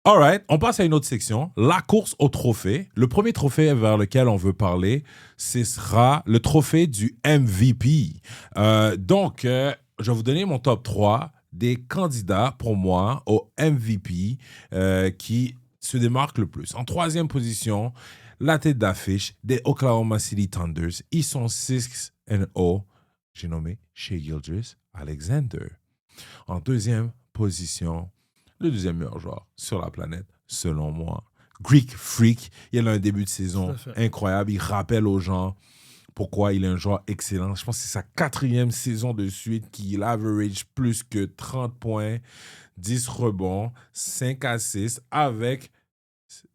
All right, on passe à une autre section, la course au trophée. Le premier trophée vers lequel on veut parler, ce sera le trophée du MVP. Je vais vous donner mon top 3 des candidats pour moi au MVP qui se démarquent le plus. En troisième position, la tête d'affiche des Oklahoma City Thunders. Ils sont 6-0. J'ai nommé Shai Gilgeous-Alexander. En deuxième position, le deuxième meilleur joueur sur la planète, selon moi. Greek Freak, il a un début de saison incroyable. Il rappelle aux gens pourquoi il est un joueur excellent. Je pense que c'est sa 4e saison de suite qu'il average plus que 30 points, 10 rebonds, 5 assists avec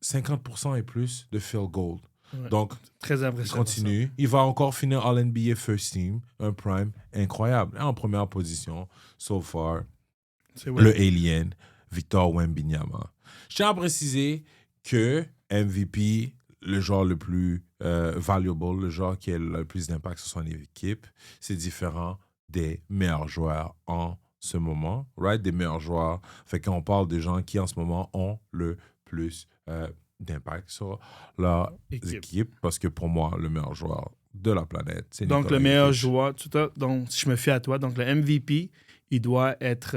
50% et plus de field goal. Ouais. Donc, très impressionnant. Il continue. Il va encore finir All-NBA First Team, un prime incroyable. Et en première position, so far, le Alien, Victor Wembanyama. Je tiens à préciser que MVP, le joueur le plus valuable, le joueur qui a le plus d'impact sur son équipe, c'est différent des meilleurs joueurs en ce moment, right? Des meilleurs joueurs. Fait qu'on parle des gens qui, en ce moment, ont le plus d'impact sur leur équipe. Parce que pour moi, le meilleur joueur de la planète, c'est Nikola Donc, le meilleur joueur, donc, si je me fie à toi, donc le MVP, il doit être...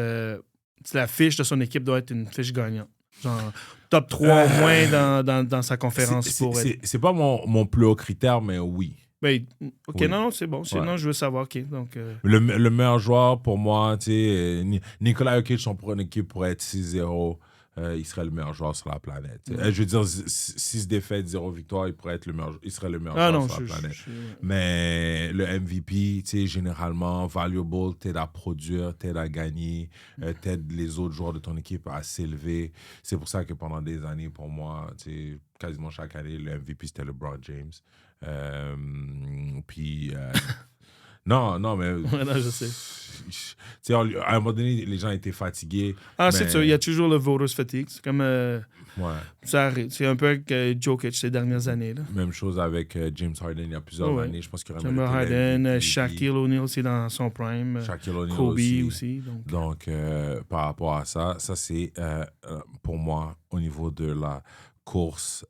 la fiche de son équipe doit être une fiche gagnante. Genre, top 3 au moins dans sa conférence. C'est pas mon plus haut critère, mais oui. Ben, OK, oui. Non, c'est bon. Sinon, je veux savoir. OK, donc, le meilleur joueur, pour moi, tu sais, Nikola Jokic, son pour une équipe pourrait être 6-0. Il serait le meilleur joueur sur la planète. Je veux dire, 6 défaites, 0 victoire, il serait le meilleur joueur sur la planète. Mais le MVP, tu sais, généralement, valuable, t'aide à produire, t'aide à gagner, t'aide les autres joueurs de ton équipe à s'élever. C'est pour ça que pendant des années, pour moi, tu sais, quasiment chaque année, le MVP, c'était LeBron James. Non, mais... non, je sais. Tu sais, à un moment donné, les gens étaient fatigués. C'est sûr, il y a toujours le voters fatigue. C'est comme... ça arrive. C'est un peu avec Jokic ces dernières années. Là. Même chose avec James Harden il y a plusieurs années. Je pense qu'il James Harden, Shaquille O'Neal aussi dans son prime. Shaquille O'Neal Kobe aussi. Donc par rapport à ça c'est pour moi au niveau de la course...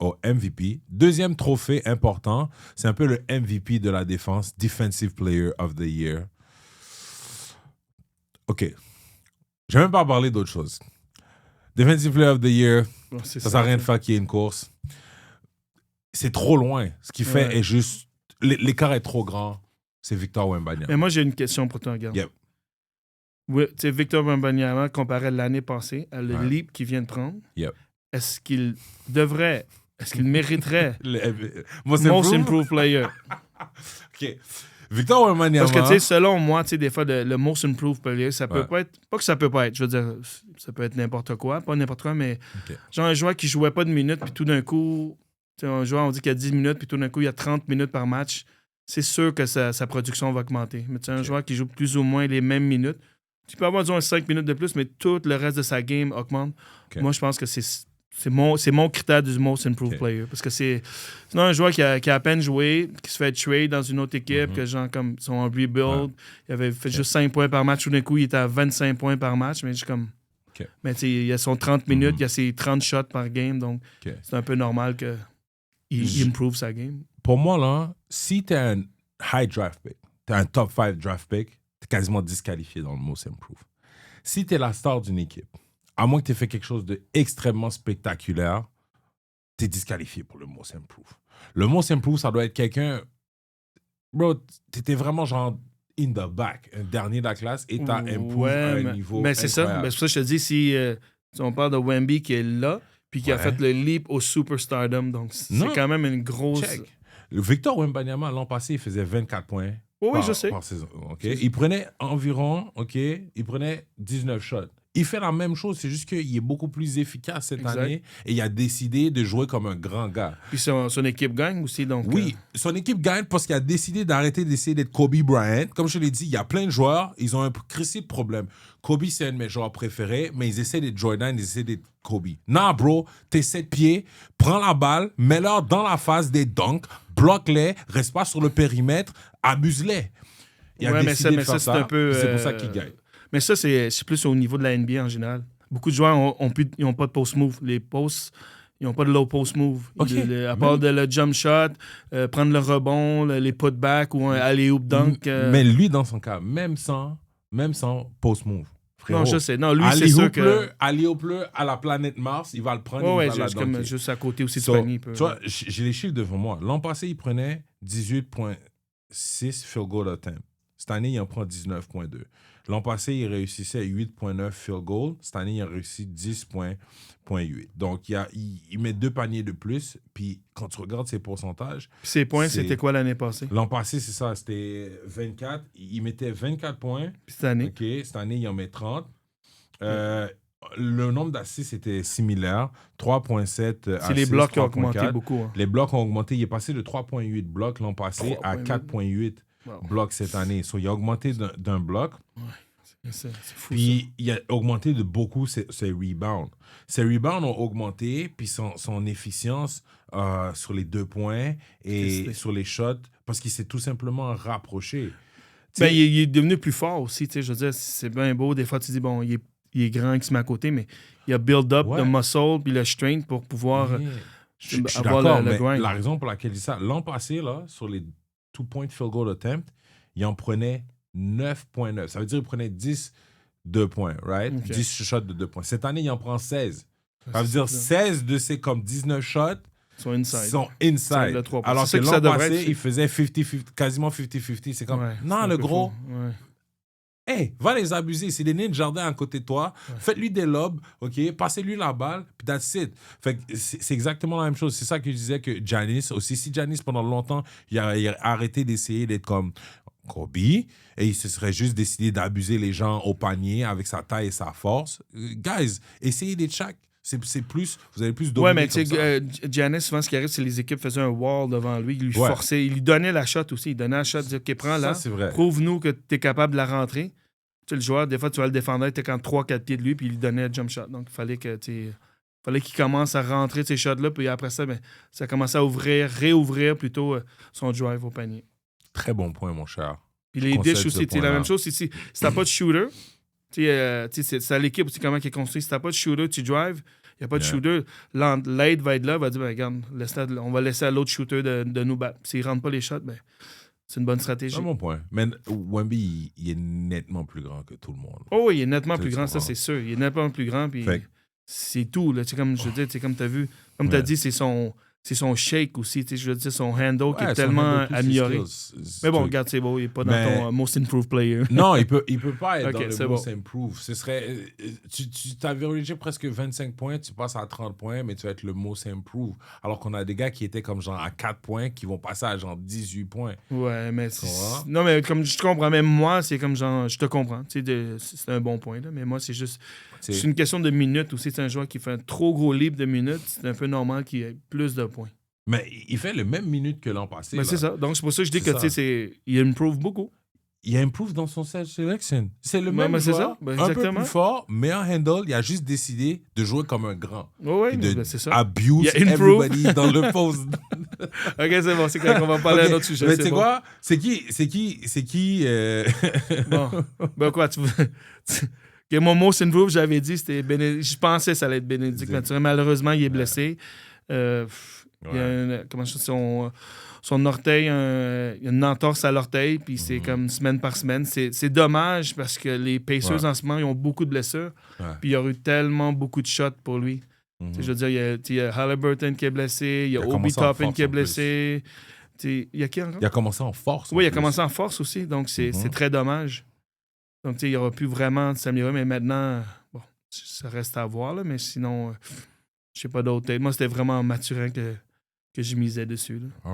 au MVP. Deuxième trophée important, c'est un peu le MVP de la défense, Defensive Player of the Year. OK. Je vais même pas parler d'autre chose. Defensive Player of the Year, ça sert à rien de faire qu'il y ait une course. C'est trop loin. Ce qu'il fait est juste... L'écart est trop grand. C'est Victor Wembanyama. Mais moi, j'ai une question pour toi, regarde. Yep. Oui, Victor Wembanyama, comparé à l'année passée, à le leap qu'il vient de prendre, est-ce qu'il mériterait Most Improved Player? OK. Victor Wembanyama... Parce que, tu sais, selon moi, tu sais, des fois, le Most Improved Player, ça peut pas être... Pas que ça peut pas être, je veux dire, ça peut être n'importe quoi, pas n'importe quoi, mais genre un joueur qui jouait pas de minutes, puis tout d'un coup, tu sais, un joueur, on dit qu'il y a 10 minutes, puis tout d'un coup, il y a 30 minutes par match, c'est sûr que sa production va augmenter. Mais tu sais, un joueur qui joue plus ou moins les mêmes minutes, tu peux avoir, disons, 5 minutes de plus, mais tout le reste de sa game augmente. Moi, je pense que c'est mon critère du Most Improved Player. Parce que c'est sinon un joueur qui a à peine joué, qui se fait trade dans une autre équipe, que genre comme sont en rebuild, il avait fait juste 5 points par match, tout d'un coup, il était à 25 points par match, mais je comme... Mais tu sais, il y a son 30 minutes, il y a ses 30 shots par game, donc c'est un peu normal qu'il improve sa game. Pour moi, là, si t'es un high draft pick, t'es un top 5 draft pick, t'es quasiment disqualifié dans le Most Improved. Si t'es la star d'une équipe, à moins que tu aies fait quelque chose d'extrêmement spectaculaire, tu es disqualifié pour le Most Improved. Le Most Improved, ça doit être quelqu'un... Bro, tu étais vraiment genre in the back, un dernier de la classe, et tu as improved à un niveau mais c'est ça. Mais c'est pour ça que je te dis, si on parle de Wemby qui est là, puis qui a fait le leap au superstardom, donc c'est quand même une grosse... Check. Le Victor Wembanyama, l'an passé, il faisait 24 points je sais. par saison. Okay? Il prenait environ, il prenait 19 shots. Il fait la même chose, c'est juste qu'il est beaucoup plus efficace cette année et il a décidé de jouer comme un grand gars. Puis son équipe gagne aussi, donc... Oui, son équipe gagne parce qu'il a décidé d'essayer d'être Kobe Bryant. Comme je l'ai dit, il y a plein de joueurs, ils ont un cristal problème. Kobe, c'est un de mes joueurs préférés, mais ils essaient d'être Jordan, ils essaient d'être Kobe. Non, bro, t'es 7 pieds, prends la balle, mets-leur dans la face des dunks, bloque-les, reste pas sur le périmètre, abuse-les. Il a décidé de faire ça, c'est un peu... C'est pour ça qu'il gagne. Mais ça, c'est plus au niveau de la NBA en général. Beaucoup de joueurs ils n'ont pas de post move. Les posts, ils n'ont pas de low post move. Okay. À part le jump shot, prendre le rebond, les putbacks ou un alley-oop dunk. Mais lui, dans son cas, même sans post move. Frérot, non, je sais. Non, lui, c'est sûr que... Alley-oop à la planète Mars, il va le prendre. Ouais, comme juste à côté aussi du panier. Tu vois, j'ai les chiffres devant moi. L'an passé, il prenait 18,6 field goal attempt. Cette année, il en prend 19,2. L'an passé, il réussissait 8,9 field goal. Cette année, il a réussi 10,8. Donc, il met 2 paniers de plus. Puis, quand tu regardes ses pourcentages... Puis ses points, c'était quoi l'année passée? L'an passé, c'est ça. C'était 24. Il mettait 24 points. Puis cette année? OK. Cette année, il en met 30. Le nombre d'assists était similaire. 3,7 c'est les blocs qui ont augmenté beaucoup. Hein. Les blocs ont augmenté. Il est passé de 3,8 blocs l'an passé à 4,8 blocs cette année. So, il a augmenté d'un bloc. Ouais, c'est fou. Puis, ça. il a augmenté de beaucoup ses rebounds. Ses rebounds ont augmenté, puis son efficience sur les 2 points et sur les shots, parce qu'il s'est tout simplement rapproché. Ben, il est devenu plus fort aussi. Je veux dire, c'est bien beau. Des fois, tu dis, bon, il est grand, il se met à côté, mais il a build-up le muscle puis le strength pour pouvoir je suis avoir d'accord, le grind. La raison pour laquelle je dis ça, l'an passé, là, sur les 2-point field goal attempt, il en prenait 9,9. Ça veut dire qu'il prenait 10 2 points, right? Okay. 10 shots de 2 points. Cette année, il en prend 16. Ça veut dire 16 de ces comme 19 shots sont inside. Alors que l'an passé, il faisait 50-50, quasiment 50-50. C'est comme, non, le gros... Hey, va les abuser. C'est des nains de jardin à côté de toi. Ouais. Faites-lui des lobes, OK? Passez-lui la balle, puis that's it. Fait que c'est exactement la même chose. C'est ça que je disais que Giannis aussi. Si Giannis, pendant longtemps, il a arrêté d'essayer d'être comme Kobe et il se serait juste décidé d'abuser les gens au panier avec sa taille et sa force. Guys, essayez d'être chaque. C'est plus, vous avez plus dominer. Ouais, mais tu sais, Giannis, souvent, ce qui arrive, c'est que les équipes faisaient un wall devant lui, il lui forçait, il lui donnait la shot aussi. Il donnait la shot, il disait, OK, prends-la, prouve-nous que tu es capable de la rentrer. Tu sais, le joueur, des fois, tu vas le défendre, tu es quand 3-4 pieds de lui, puis il lui donnait le jump shot. Donc, il fallait qu'il commence à rentrer ces shots-là, puis après ça, ben, ça commençait à réouvrir plutôt son drive au panier. Très bon point, mon cher. Puis les dish aussi, c'est la même chose. Si t'as pas de shooter, c'est à l'équipe aussi comment il est construit. Si t'as pas de shooter, tu drives, il n'y a pas de shooter. L'aide va être là, va dire, ben, regarde, on va laisser à l'autre shooter de nous battre. S'il ne rentre pas les shots, ben, c'est une bonne stratégie. C'est mon point. Mais Wemby, il est nettement plus grand que tout le monde. Oh oui, il est nettement plus grand, ça c'est sûr. Il est nettement plus grand, puis c'est tout. Là. Comme je veux dire, comme tu as vu, comme tu as dit, c'est son shake aussi, je veux dire, son handle qui est tellement amélioré. Mais bon, regarde, c'est beau, il n'est pas dans ton most improved player. Non, il peut pas être dans le most improved. Ce serait, tu averagé presque 25 points, tu passes à 30 points, mais tu vas être le most improved. Alors qu'on a des gars qui étaient comme genre à 4 points, qui vont passer à genre 18 points. Ouais, mais non, mais comme je te comprends, même moi, c'est comme genre, je te comprends. C'est un bon point, là, mais moi, c'est juste... C'est une question de minutes aussi. C'est un joueur qui fait un trop gros leap de minutes. C'est un peu normal qu'il ait plus de points. Mais il fait le même minute que l'an passé. Ben, c'est ça. Donc, c'est pour ça que je dis que il improve beaucoup. Il improve dans son set selection. C'est le même joueur, un peu plus fort, meilleur handle. Il a juste décidé de jouer comme un grand. Oui, c'est ça. Abuse everybody dans le post. OK, c'est bon. C'est quand on va parler d'un autre sujet. Mais tu sais quoi? C'est qui Bon. Ben quoi, tu veux... Que mon most improved, j'avais dit, c'était je pensais que ça allait être Bénédicte Mathurin. Malheureusement, il est blessé. Il y a son orteil, il y a une entorse à l'orteil, puis c'est comme semaine par semaine. C'est dommage parce que les Pacers en ce moment, ils ont beaucoup de blessures. Puis il y a eu tellement beaucoup de shots pour lui. Je veux dire, il y a Haliburton qui est blessé, il y a Obi Toppin qui est blessé. Il y a qui encore? Il a commencé en force. Oui, il a commencé en force aussi, donc c'est très dommage. Donc, tu sais, il aurait pu vraiment s'améliorer, mais maintenant, bon, ça reste à voir, là, mais sinon, je sais pas d'autre. Moi, c'était vraiment Mathurin que je misais dessus. Là.